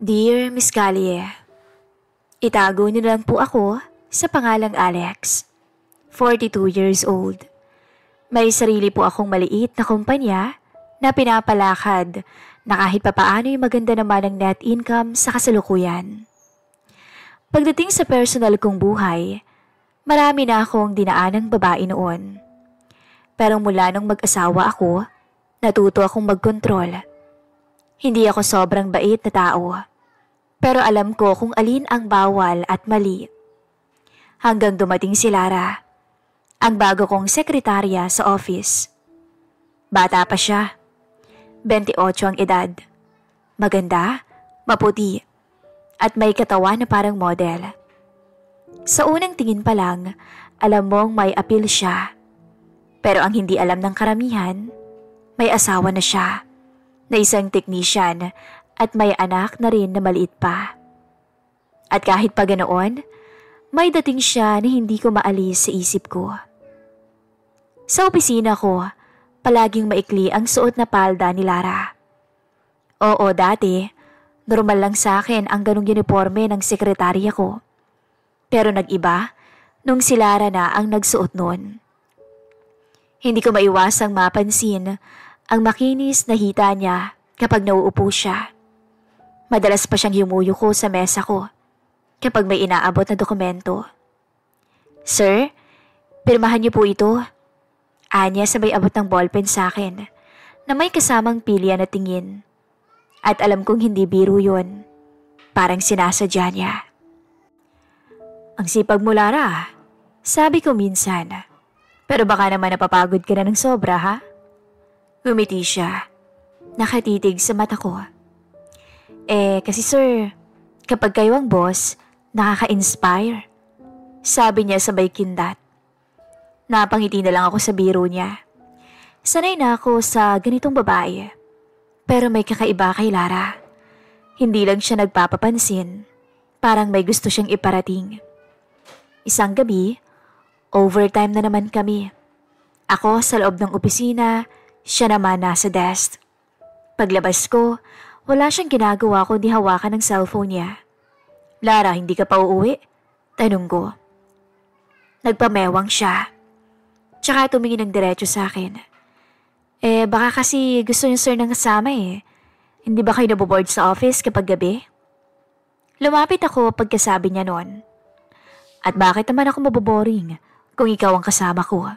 Dear Miss Callie, itago niyo lang po ako sa pangalang Alex, 42 years old. May sarili po akong maliit na kumpanya na pinapalakad na kahit papaano yung maganda naman ang net income sa kasalukuyan. Pagdating sa personal kong buhay, marami na akong dinaanang babae noon. Pero mula nung mag-asawa ako, natuto akong magkontrol. Hindi ako sobrang bait na tao, pero alam ko kung alin ang bawal at mali. Hanggang dumating si Lara, ang bago kong sekretarya sa office. Bata pa siya, 28 ang edad. Maganda, maputi, at may katawan na parang model. Sa unang tingin pa lang, alam mong may appeal siya. Pero ang hindi alam ng karamihan, may asawa na siya, na isang technician at may anak na rin na maliit pa. At kahit pa ganoon, may dating siya na hindi ko maalis sa isip ko. Sa opisina ko, palaging maikli ang suot na palda ni Lara. Oo, dati, normal lang sa akin ang ganong uniforme ng sekretarya ko. Pero nag-iba nung si Lara na ang nagsuot noon. Hindi ko maiwasang mapansin ang makinis na hita niya kapag nauupo siya. Madalas pa siyang yumuyuko sa mesa ko kapag may inaabot na dokumento. Sir, pirmahan niyo po ito. Anya sabay abot ng ballpen sa akin na may kasamang pilya na tingin. At alam kong hindi biro yun. Parang sinasadya niya. Ang sipag mo, Lara. Sabi ko minsan. Pero baka naman napapagod ka na ng sobra, ha? Ngumiti siya. Nakatitig sa mata ko. Kasi sir, kapag kayo ang boss, nakaka-inspire. Sabi niya sabay kindat. Napangiti na lang ako sa biro niya. Sanay na ako sa ganitong babae. Pero may kakaiba kay Lara. Hindi lang siya nagpapapansin. Parang may gusto siyang iparating. Isang gabi, overtime na naman kami. Ako sa loob ng opisina, siya naman nasa desk. Paglabas ko, wala siyang ginagawa kundi hawakan ng cellphone niya. Lara, hindi ka pa uuwi? Tanong ko. Nagpamewang siya. Tsaka tumingin ng diretso sa akin. Baka kasi gusto niyo sir ng kasama eh. Hindi ba kayo naboboard sa office kapag gabi? Lumapit ako pagkasabi niya noon. At bakit naman ako maboboring kung ikaw ang kasama ko?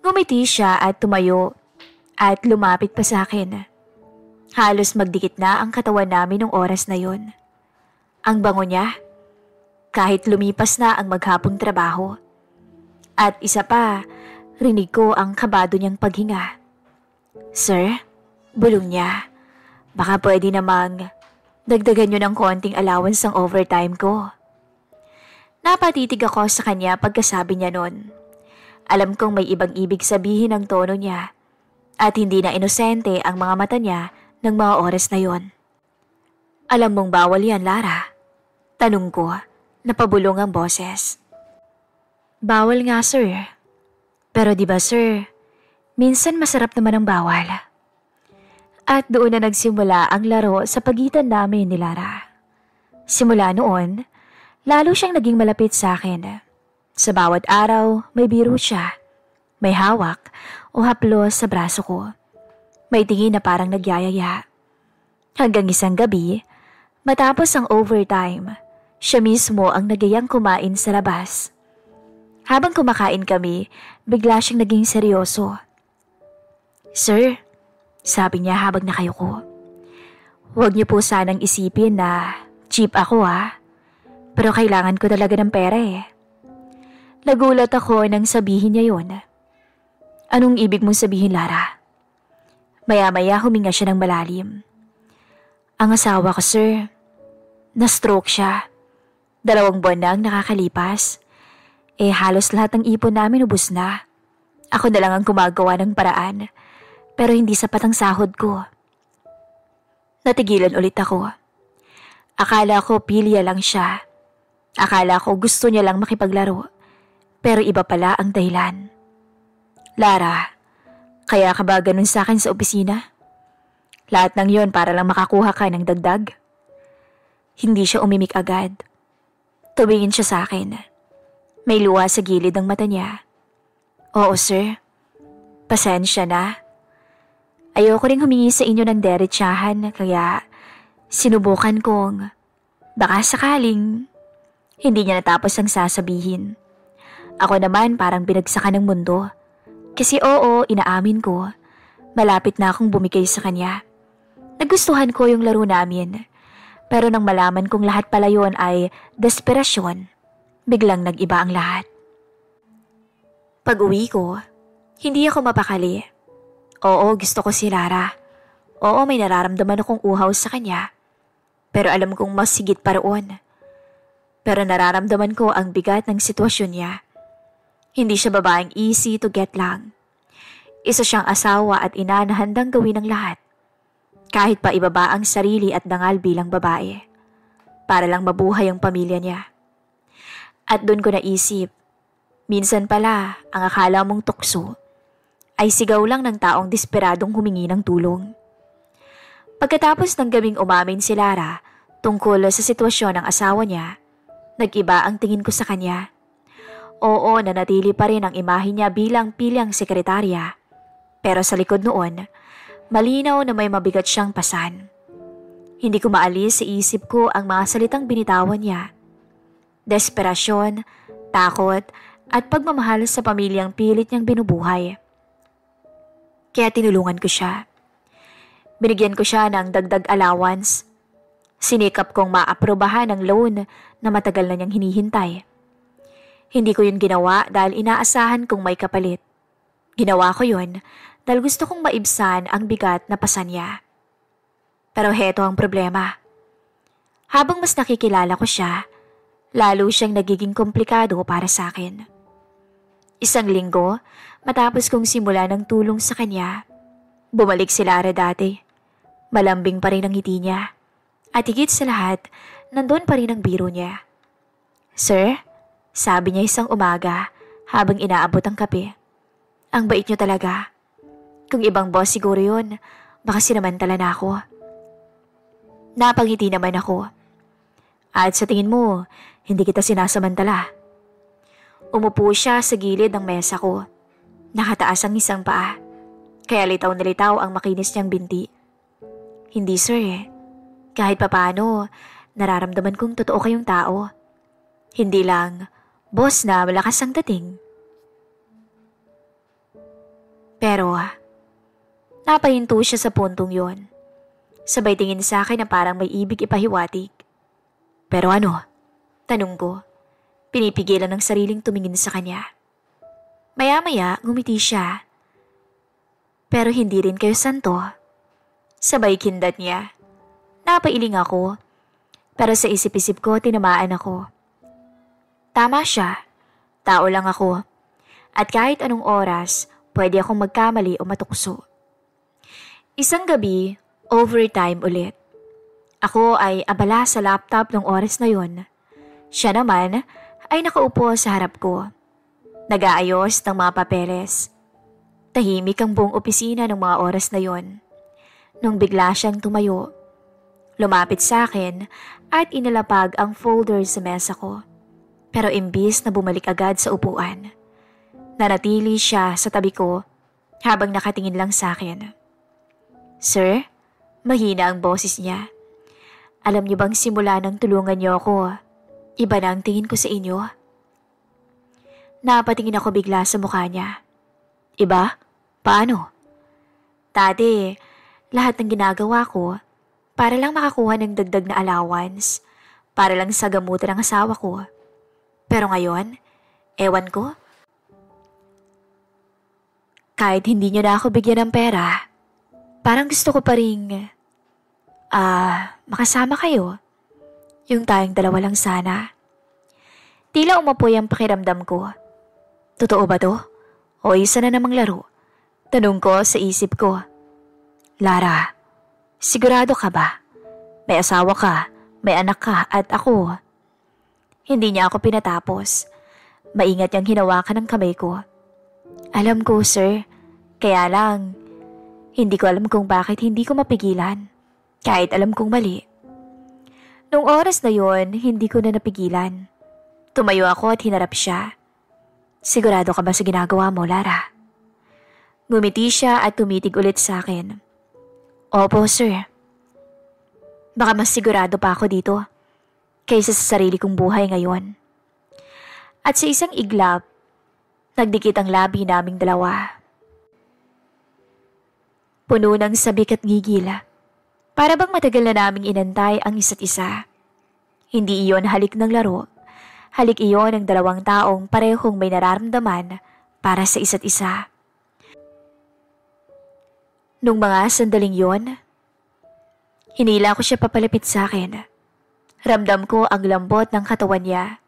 Ngumiti siya at tumayo at lumapit pa sa akin. Halos magdikit na ang katawan namin ng oras na yon. Ang bango niya, kahit lumipas na ang maghapong trabaho. At isa pa, rinig ko ang kabado niyang paghinga. Sir, bulong niya, baka pwede namang dagdagan niyo ng konting allowance ng overtime ko. Napatitig ako sa kanya pagkasabi niya nun. Alam kong may ibang ibig sabihin ang tono niya at hindi na inosente ang mga mata niya ng mga oras na yon. Alam mong bawal yan, Lara? Tanong ko, napabulong ang boses. Bawal nga, sir. Pero di ba, sir, minsan masarap naman ang bawal. At doon na nagsimula ang laro sa pagitan namin ni Lara. Simula noon, lalo siyang naging malapit sa akin. Sa bawat araw, may biro siya. May hawak o haplos sa braso ko. May tingin na parang nagyayaya. Hanggang isang gabi, matapos ang overtime, siya mismo ang nagayang kumain sa labas. Habang kumakain kami, bigla siyang naging seryoso. Sir, sabi niya habang nakayuko, huwag niyo po sanang isipin na cheap ako ha. Pero kailangan ko talaga ng pera eh. Nagulat ako nang sabihin niya yon. Anong ibig mong sabihin, Lara? Maya-maya huminga siya ng malalim. Ang asawa ko, sir, na-stroke siya. 2 buwan na ang nakakalipas. Halos lahat ng ipon namin ubos na. Ako na lang ang gumagawa ng paraan, pero hindi sapat ang sahod ko. Natigilan ulit ako. Akala ko pilya lang siya. Akala ko gusto niya lang makipaglaro. Pero iba pala ang dahilan. Lara, kaya ka ba ganun sa akin sa opisina? Lahat ng yon para lang makakuha ka ng dagdag? Hindi siya umimik agad. Tumingin siya sa akin. May luha sa gilid ng mata niya. Oo, sir. Pasensya na. Ayoko ring humingi sa inyo ng derechahan kaya sinubukan kong baka sakaling hindi niya natapos ang sasabihin. Ako naman parang binagsakan ng mundo. Kasi oo, inaamin ko. Malapit na akong bumigay sa kanya. Nagustuhan ko yung laro namin. Pero nang malaman kong lahat pala yun ay desperasyon, biglang nag-iba ang lahat. Pag-uwi ko, hindi ako mapakali. Oo, gusto ko si Lara. Oo, may nararamdaman akong uhaw sa kanya. Pero alam kong mas higit pa roon. Pero nararamdaman ko ang bigat ng sitwasyon niya. Hindi siya babaeng easy to get lang. Isa siyang asawa at ina na handang gawin ang lahat. Kahit pa ibaba ang sarili at dangal bilang babae. Para lang mabuhay ang pamilya niya. At doon ko naisip, minsan pala ang akala mong tukso ay sigaw lang ng taong desperadong humingi ng tulong. Pagkatapos ng gabing umamin si Lara tungkol sa sitwasyon ng asawa niya, nag-iba ang tingin ko sa kanya. Oo, nanatili pa rin ang imahe niya bilang pilyang sekretarya. Pero sa likod noon, malinaw na may mabigat siyang pasan. Hindi ko maalis sa isip ko ang mga salitang binitawan niya. Desperasyon, takot, at pagmamahal sa pamilyang pilit niyang binubuhay. Kaya tinulungan ko siya. Binigyan ko siya ng dagdag allowance. Sinikap kong maaprobahan ang loan na matagal na niyang hinihintay. Hindi ko yun ginawa dahil inaasahan kong may kapalit. Ginawa ko yun dahil gusto kong maibsan ang bigat na pasan niya. Pero heto ang problema. Habang mas nakikilala ko siya, lalo siyang nagiging komplikado para sa akin. Isang linggo, matapos kong simula ng tulong sa kanya, bumalik si Lara dati. Malambing pa rin ang ngiti niya. At higit sa lahat, nandun pa rin ang biro niya. Sir, sabi niya isang umaga habang inaabot ang kape. Ang bait niyo talaga. Kung ibang boss siguro yun, baka sinamantala na ako. Napangiti naman ako. At sa tingin mo, hindi kita sinasamantala. Umupo siya sa gilid ng mesa ko. Nakataas ang isang paa. Kaya litaw na litaw ang makinis niyang binti. Hindi sir eh. Kahit papaano, nararamdaman kong totoo kayong tao. Hindi lang, boss na malakas ang dating. Pero, napahinto siya sa puntong yon. Sabay tingin sa akin na parang may ibig ipahiwatig. Pero ano? Tanong ko. Pinipigilan ng sariling tumingin sa kanya. Maya-maya, ngumiti siya. Pero hindi rin kayo santo. Sabay kindat niya. Napailing ako. Pero sa isip-isip ko, tinamaan ako. Tama siya. Tao lang ako. At kahit anong oras, pwede akong magkamali o matukso. Isang gabi, overtime ulit. Ako ay abala sa laptop ng oras na yon. Siya naman ay nakaupo sa harap ko. Nag-aayos ng mga papeles. Tahimik ang buong opisina ng mga oras na yon. Nung bigla siyang tumayo, lumapit sa akin at inilapag ang folder sa mesa ko. Pero imbis na bumalik agad sa upuan, nanatili siya sa tabi ko habang nakatingin lang sa akin. Sir, mahina ang boses niya. Alam niyo bang simula ng tulungan niyo ako, iba na ang tingin ko sa inyo? Napatingin ako bigla sa mukha niya. Iba? Paano? Dati, lahat ng ginagawa ko para lang makakuha ng dagdag na allowance, para lang sa gamutan ng asawa ko. Pero ngayon, ewan ko. Kahit hindi niyo na ako bigyan ng pera, parang gusto ko pa ring, makasama kayo. Yung tayong dalawa lang sana. Tila umapoy ang pakiramdam ko. Totoo ba to? O isa na namang laro? Tanong ko sa isip ko. Lara, sigurado ka ba? May asawa ka, may anak ka at ako. Hindi niya ako pinatapos. Maingat niyang hinawakan ng kamay ko. Alam ko, sir. Kaya lang, hindi ko alam kung bakit hindi ko mapigilan. Kahit alam kong mali. Nung oras na yon, hindi ko na napigilan. Tumayo ako at hinarap siya. Sigurado ka ba sa ginagawa mo, Lara? Ngumiti siya at tumitig ulit sa akin. Opo, sir. Baka mas sigurado pa ako dito kaysa sa sarili kong buhay ngayon. At sa isang iglap, nagdikit ang labi naming dalawa. Puno ng sabik at gigil. Para bang matagal na naming inantay ang isa't isa. Hindi iyon halik ng laro. Halik iyon ng dalawang taong parehong may nararamdaman para sa isa't isa. Nung mga sandaling yon, hinila ko siya papalapit sa akin. Ramdam ko ang lambot ng katawan niya.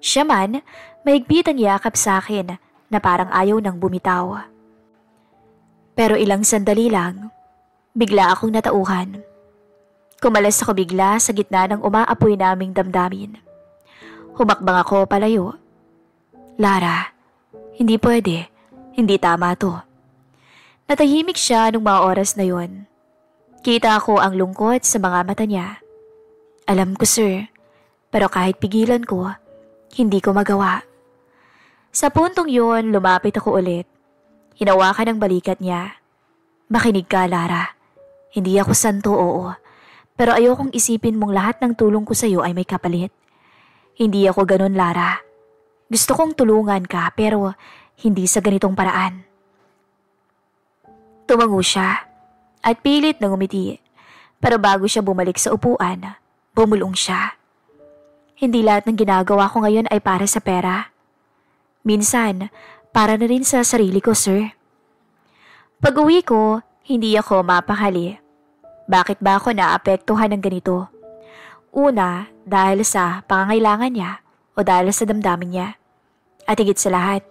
Siya man, mahigpit ang yakap sa akin na parang ayaw nang bumitaw. Pero ilang sandali lang, bigla akong natauhan. Kumalas ako bigla sa gitna ng umaapoy naming damdamin. Humakbang ako palayo. Lara, hindi pwede. Hindi tama to. Natahimik siya nung mga oras na yon. Kita ko ang lungkot sa mga mata niya. Alam ko, sir, pero kahit pigilan ko, hindi ko magawa. Sa puntong yon, lumapit ako ulit. Hinawakan ang balikat niya. Makinig ka, Lara. Hindi ako santo, oo. Pero ayokong isipin mong lahat ng tulong ko sa'yo ay may kapalit. Hindi ako ganun, Lara. Gusto kong tulungan ka pero hindi sa ganitong paraan. Tumango siya at pilit na ngumiti. Pero bago siya bumalik sa upuan, bumulong siya. Hindi lahat ng ginagawa ko ngayon ay para sa pera. Minsan, para na rin sa sarili ko, sir. Pag-uwi ko, hindi ako mapakali. Bakit ba ako naapektuhan ng ganito? Una, dahil sa pangangailangan niya o dahil sa damdamin niya. At higit sa lahat,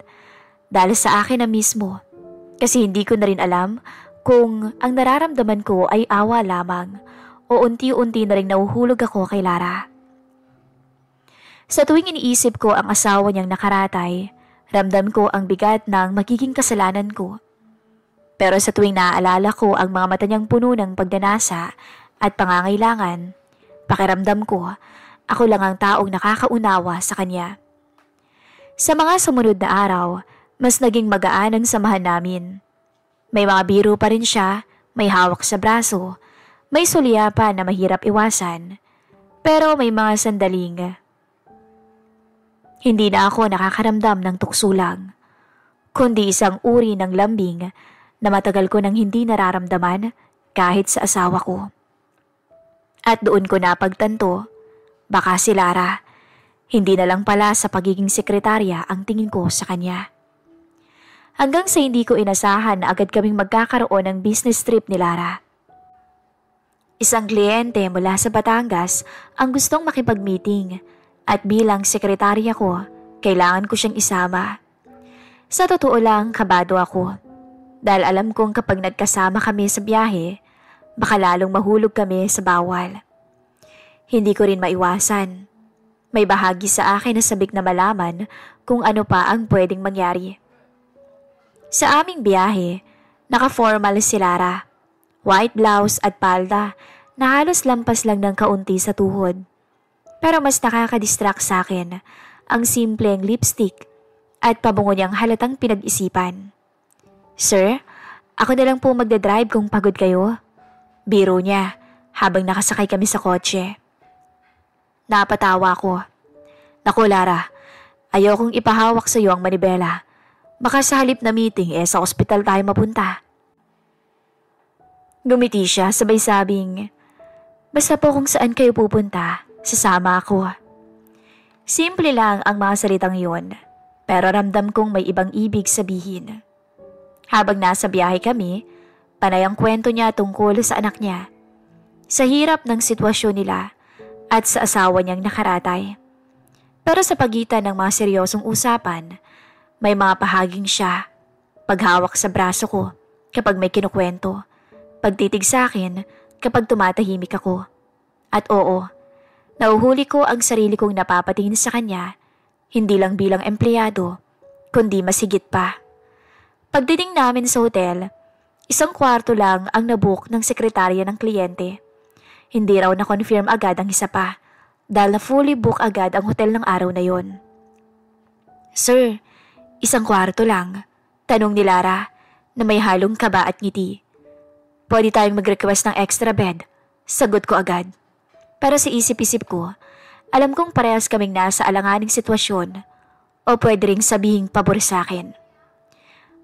dahil sa akin na mismo. Kasi hindi ko na rin alam kung ang nararamdaman ko ay awa lamang o unti-unti na rin nahuhulog ako kay Lara. Sa tuwing iniisip ko ang asawa niyang nakaratay, ramdam ko ang bigat ng magiging kasalanan ko. Pero sa tuwing naaalala ko ang mga mata niyang puno ng pagdanasa at pangangailangan, pakiramdam ko, ako lang ang taong nakakaunawa sa kanya. Sa mga sumunod na araw, mas naging magaan ang samahan namin. May mga biro pa rin siya, may hawak sa braso, may sulyapan na mahirap iwasan. Pero may mga sandaling hindi na ako nakakaramdam ng tukso lang, kundi isang uri ng lambing na matagal ko nang hindi nararamdaman kahit sa asawa ko. At doon ko napagtanto, baka si Lara, hindi na lang pala sa pagiging sekretarya ang tingin ko sa kanya. Hanggang sa hindi ko inasahan na agad kaming magkakaroon ng business trip ni Lara. Isang kliyente mula sa Batangas ang gustong makipag-meeting at bilang sekretarya ko, kailangan ko siyang isama. Sa totoo lang, kabado ako. Dahil alam kong kapag nagkasama kami sa biyahe, baka lalong mahulog kami sa bawal. Hindi ko rin maiwasan. May bahagi sa akin na sabik na malaman kung ano pa ang pwedeng mangyari. Sa aming biyahe, naka-formal si Lara. White blouse at palda na halos lampas lang ng kaunti sa tuhod. Pero mas nakaka-distract sa akin ang simpleng lipstick at pabango niyang halatang pinag-isipan. Sir, ako na lang po magdadrive kung pagod kayo. Biro niya habang nakasakay kami sa kotse. Napatawa ko. Naku Lara, ayokong ipahawak sa iyo ang manibela. Baka sa halip na meeting sa ospital tayo mapunta. Gumiti siya sabay sabing, basta po kung saan kayo pupunta, sasama ako. Simple lang ang mga salitang yun, pero ramdam kong may ibang ibig sabihin. Habang nasa biyahe kami, panay ang kwento niya tungkol sa anak niya, sa hirap ng sitwasyon nila at sa asawa niyang nakaratay. Pero sa pagitan ng mga seryosong usapan, may mga pahaging siya, paghawak sa braso ko kapag may kinukwento, pagtitig sa akin kapag tumatahimik ako. At oo, nauhuli ko ang sarili kong napapatingin sa kanya, hindi lang bilang empleyado, kundi mas higit pa. Pagdating namin sa hotel, isang kwarto lang ang nabook ng sekretarya ng kliyente. Hindi raw na-confirm agad ang isa pa, dahil na fully book agad ang hotel ng araw na yon. "Sir, isang kwarto lang?" Tanong ni Lara na may halong kaba at ngiti. "Pwede tayong mag-request ng extra bed?" Sagot ko agad. Pero sa isip-isip ko, alam kong parehas kaming nasa alanganing sitwasyon o pwede ring sabihing pabor sa akin.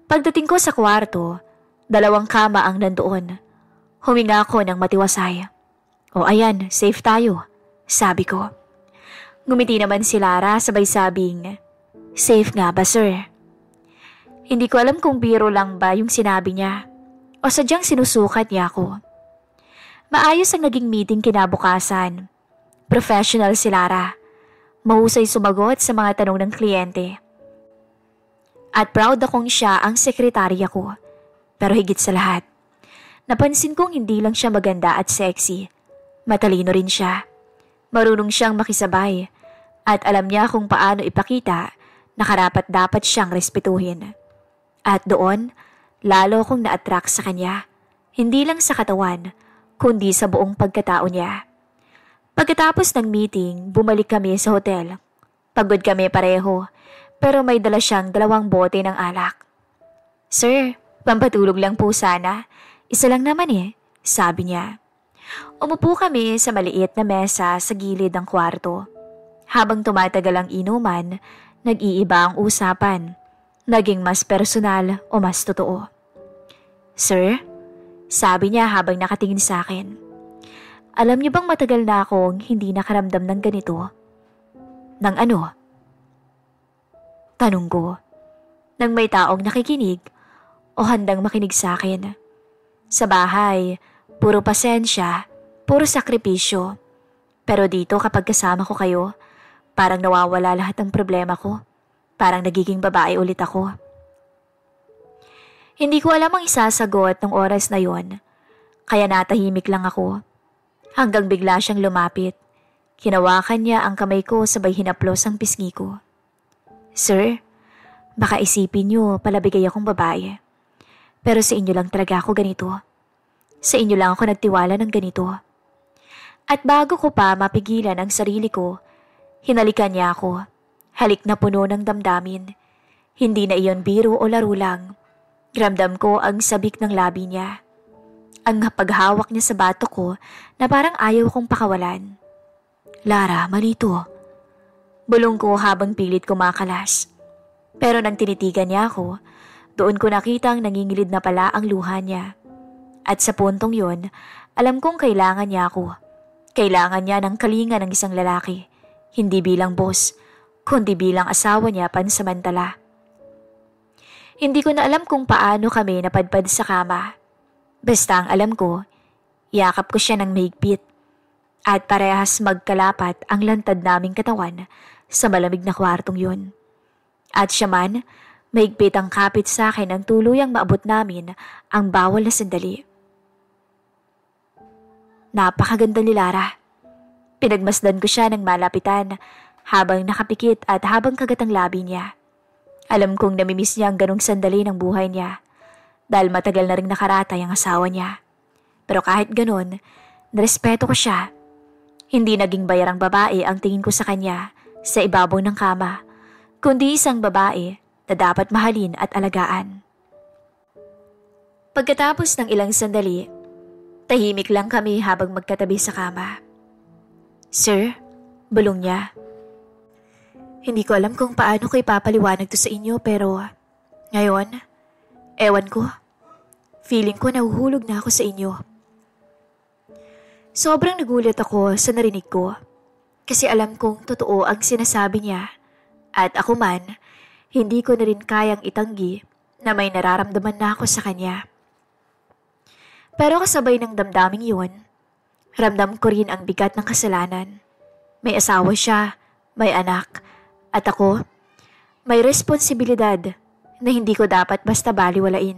Pagdating ko sa kwarto, 2 kama ang nandoon. Huminga ako ng matiwasay. "O ayan, safe tayo," sabi ko. Ngumiti naman si Lara sabay sabing, "Safe nga ba, sir?" Hindi ko alam kung biro lang ba yung sinabi niya o sadyang sinusukat niya ako. Maayos ang naging meeting kinabukasan. Professional si Lara. Mahusay sumagot sa mga tanong ng kliyente. At proud akong siya ang sekretarya ko. Pero higit sa lahat, napansin kong hindi lang siya maganda at sexy. Matalino rin siya. Marunong siyang makisabay at alam niya kung paano ipakita na karapat-dapat siyang respetuhin. At doon, lalo akong na-attract sa kanya. Hindi lang sa katawan, kundi sa buong pagkatao niya. Pagkatapos ng meeting, bumalik kami sa hotel. Pagod kami pareho, pero may dala siyang 2 bote ng alak. "Sir, pampatulog lang po sana. Isa lang naman sabi niya. Umupo kami sa maliit na mesa sa gilid ng kwarto. Habang tumatagal ang inuman, nag-iiba ang usapan. Naging mas personal o mas totoo. "Sir?" sabi niya habang nakatingin sa akin. "Alam niyo bang matagal na akong hindi nakaramdam ng ganito?" "Ng ano?" tanong ko. "Nang may taong nakikinig o handang makinig sa akin. Sa bahay, puro pasensya, puro sakripisyo. Pero dito kapag kasama ko kayo, parang nawawala lahat ng problema ko. Parang nagiging babae ulit ako." Hindi ko alam ang isasagot ng oras na yon, kaya natahimik lang ako. Hanggang bigla siyang lumapit. Hinawakan niya ang kamay ko sabay hinaplos ang pisngi ko. "Sir, baka isipin niyo palabigay akong babae. Pero sa inyo lang talaga ako ganito. Sa inyo lang ako nagtiwala ng ganito." At bago ko pa mapigilan ang sarili ko, hinalikan niya ako. Halik na puno ng damdamin. Hindi na iyon biro o laro lang. Ramdam ko ang sabik ng labi niya. Ang paghawak niya sa batok ko na parang ayaw kong pakawalan. "Lara, malito." Bulong ko habang pilit kumakalas. Pero nang tinitigan niya ako, doon ko nakitang nangingilid na pala ang luha niya. At sa puntong yon, alam kong kailangan niya ako. Kailangan niya ng kalinga ng isang lalaki. Hindi bilang boss, kundi bilang asawa niya pansamantala. Hindi ko na alam kung paano kami napadpad sa kama. Basta ang alam ko, yakap ko siya ng mahigpit. At parehas magkalapat ang lantad naming katawan sa malamig na kwartong yun. At siya man, mahigpit ang kapit sa akin ang tuluyang maabot namin ang bawal na sandali. Napakaganda ni Lara. Pinagmasdan ko siya ng malapitan habang nakapikit at habang kagat ang labi niya. Alam kong namimiss niya ang ganong sandali ng buhay niya dahil matagal na rin nakaratay ang asawa niya. Pero kahit ganon, narespeto ko siya. Hindi naging bayarang babae ang tingin ko sa kanya sa ibabaw ng kama, kundi isang babae na dapat mahalin at alagaan. Pagkatapos ng ilang sandali, tahimik lang kami habang magkatabi sa kama. "Sir?" bulong niya. Hindi ko alam kung paano ko ipapaliwanag to sa inyo pero ngayon, ewan ko. Feeling ko nahuhulog na ako sa inyo. Sobrang nagulat ako sa narinig ko kasi alam kong totoo ang sinasabi niya at ako man, hindi ko na rin kayang itanggi na may nararamdaman na ako sa kanya. Pero kasabay ng damdaming yun, ramdam ko rin ang bigat ng kasalanan. May asawa siya, may anak, at ako, may responsibilidad na hindi ko dapat basta baliwalain.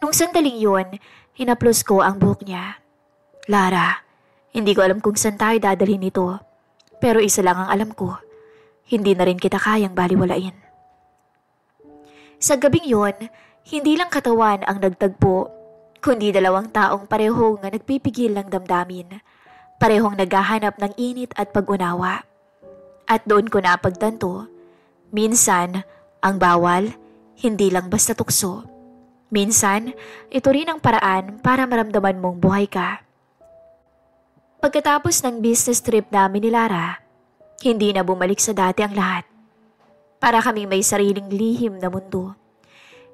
Nung sandaling yun, hinaplos ko ang buhok niya. "Lara, hindi ko alam kung saan tayo dadalhin nito, pero isa lang ang alam ko, hindi na rin kita kayang baliwalain." Sa gabing yun, hindi lang katawan ang nagtagpo, kundi 2 taong pareho nga nagpipigil ng damdamin. Parehong naghahanap ng init at pag-unawa. At doon ko napagtanto, minsan ang bawal, hindi lang basta tukso. Minsan, ito rin ang paraan para maramdaman mong buhay ka. Pagkatapos ng business trip namin ni Lara, hindi na bumalik sa dati ang lahat. Para kaming may sariling lihim na mundo.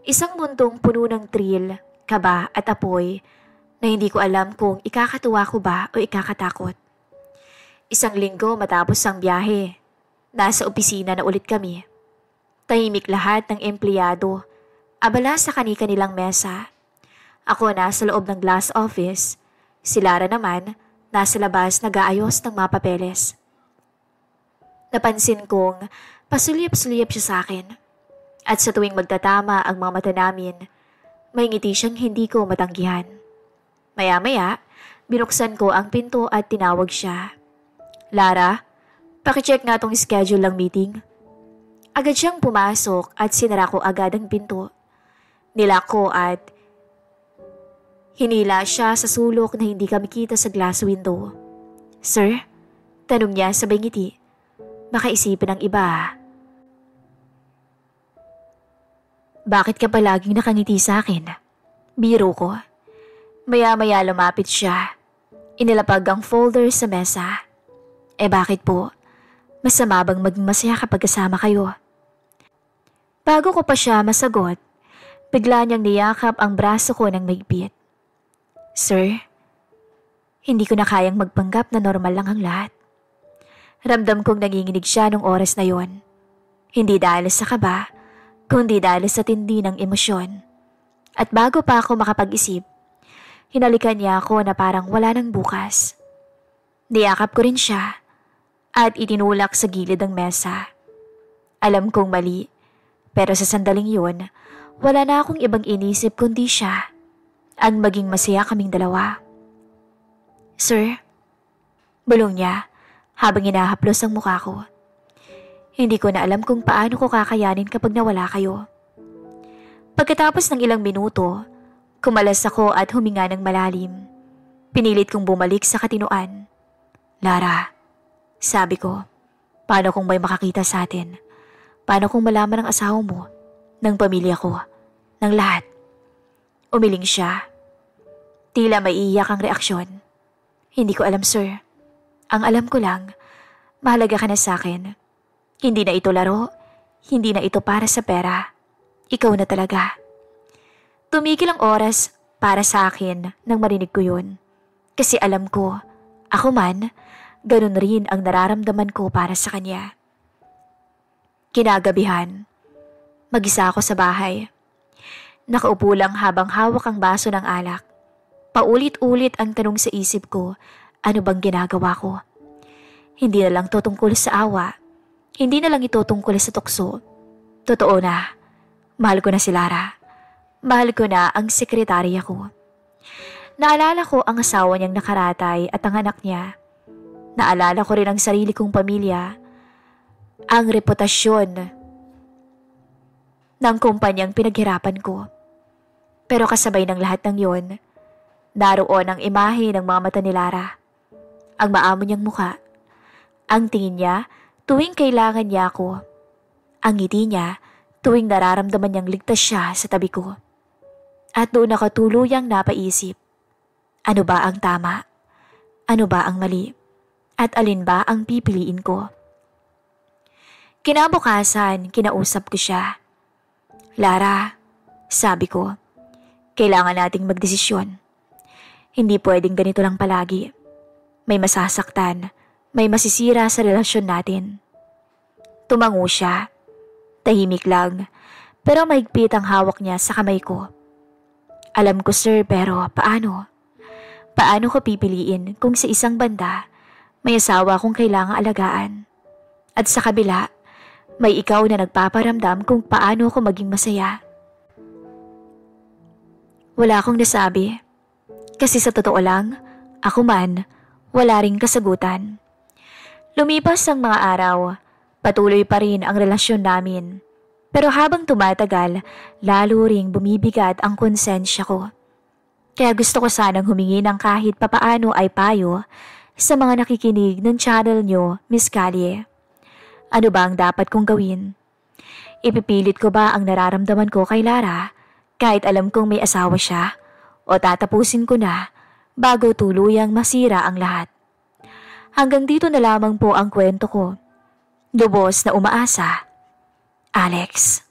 Isang mundong puno ng thrill, kaba at apoy na hindi ko alam kung ikakatuwa ko ba o ikakatakot. Isang linggo matapos ang biyahe, nasa opisina na ulit kami. Tahimik lahat ng empleyado, abala sa kani-kanilang mesa. Ako nasa loob ng glass office, si Lara naman nasa labas nag-aayos ng mga papeles. Napansin kong pasulyap-sulyap siya sa akin. At sa tuwing magtatama ang mga mata namin, may ngiti siyang hindi ko matanggihan. Maya-maya, binuksan ko ang pinto at tinawag siya. Lara, pakicheck nga tong schedule ng meeting. Agad siyang pumasok at sinara ko agad ang pinto. Nilako at hinila siya sa sulok na hindi kami kita sa glass window. Sir? Tanong niya sabay ngiti. Baka isipin ng iba. Bakit ka palaging nakangiti sa akin? Biro ko. Maya-maya lumapit siya. Inilapag ang folder sa mesa. Bakit po? Masama bang maging masaya kapag kasama kayo? Bago ko pa siya masagot, bigla niyang niyakap ang braso ko ng maigpit. Sir, hindi ko na kayang magpanggap na normal lang ang lahat. Ramdam kong nanginginig siya nung oras na yon. Hindi dahil sa kaba, kundi dahil sa tindi ng emosyon. At bago pa ako makapag-isip, hinalikan niya ako na parang wala nang bukas. Niyakap ko rin siya at itinulak sa gilid ng mesa. Alam kong mali, pero sa sandaling yun, wala na akong ibang inisip kundi siya, ang maging masaya kaming dalawa. Sir, bulong niya habang hinahaplos ang mukha ko. Hindi ko na alam kung paano ko kakayanin kapag nawala kayo. Pagkatapos ng ilang minuto, kumalas ako at huminga ng malalim. Pinilit kong bumalik sa katinoan. Lara, sabi ko, paano kung may makakita sa atin? Paano kung malaman ng asawa mo, ng pamilya ko, ng lahat? Umiling siya. Tila may iiyak ang reaksyon. Hindi ko alam, sir. Ang alam ko lang, mahalaga ka na sa akin. Hindi na ito laro, hindi na ito para sa pera. Ikaw na talaga. Tumigil ang oras para sa akin nang marinig ko yun. Kasi alam ko, ako man, ganun rin ang nararamdaman ko para sa kanya. Kinagabihan, mag-isa ako sa bahay. Nakaupo lang habang hawak ang baso ng alak. Paulit-ulit ang tanong sa isip ko, ano bang ginagawa ko? Hindi na lang to tungkol sa awa. Hindi na lang ito tungkol sa tukso. Totoo na, mahal ko na si Lara. Mahal ko na ang sekretarya ko. Naalala ko ang asawa niyang nakaratay at ang anak niya. Naalala ko rin ang sarili kong pamilya. Ang reputasyon ng kumpanyang pinaghirapan ko. Pero kasabay ng lahat ng yon, naroon ang imahe ng mga mata ni Lara. Ang maamo niyang muka. Ang tingin niya tuwing kailangan niya ako. Ang ngiti niya tuwing nararamdaman niyang ligtas siya sa tabi ko. At doon ako tuluyang napaisip. Ano ba ang tama? Ano ba ang mali? At alin ba ang pipiliin ko? Kinabukasan, kinausap ko siya. Lara, sabi ko, kailangan nating magdesisyon. Hindi pwedeng ganito lang palagi. May masasaktan, may masisira sa relasyon natin. Tumango siya. Tahimik lang, pero mahigpit ang hawak niya sa kamay ko. Alam ko, sir, pero paano? Paano ko pipiliin kung sa isang banda may asawa kong kailangang alagaan? At sa kabila, may ikaw na nagpaparamdam kung paano ako maging masaya. Wala akong nasabi. Kasi sa totoo lang, ako man, wala ring kasagutan. Lumipas ang mga araw, patuloy pa rin ang relasyon namin. Pero habang tumatagal, lalo ring bumibigat ang konsensya ko. Kaya gusto ko sanang humingi ng kahit papaano ay payo sa mga nakikinig ng channel nyo, Miss Callie. Ano ba ang dapat kong gawin? Ipipilit ko ba ang nararamdaman ko kay Lara kahit alam kong may asawa siya? O tatapusin ko na bago tuluyang masira ang lahat? Hanggang dito na lamang po ang kwento ko. Lubos na umaasa, Alex.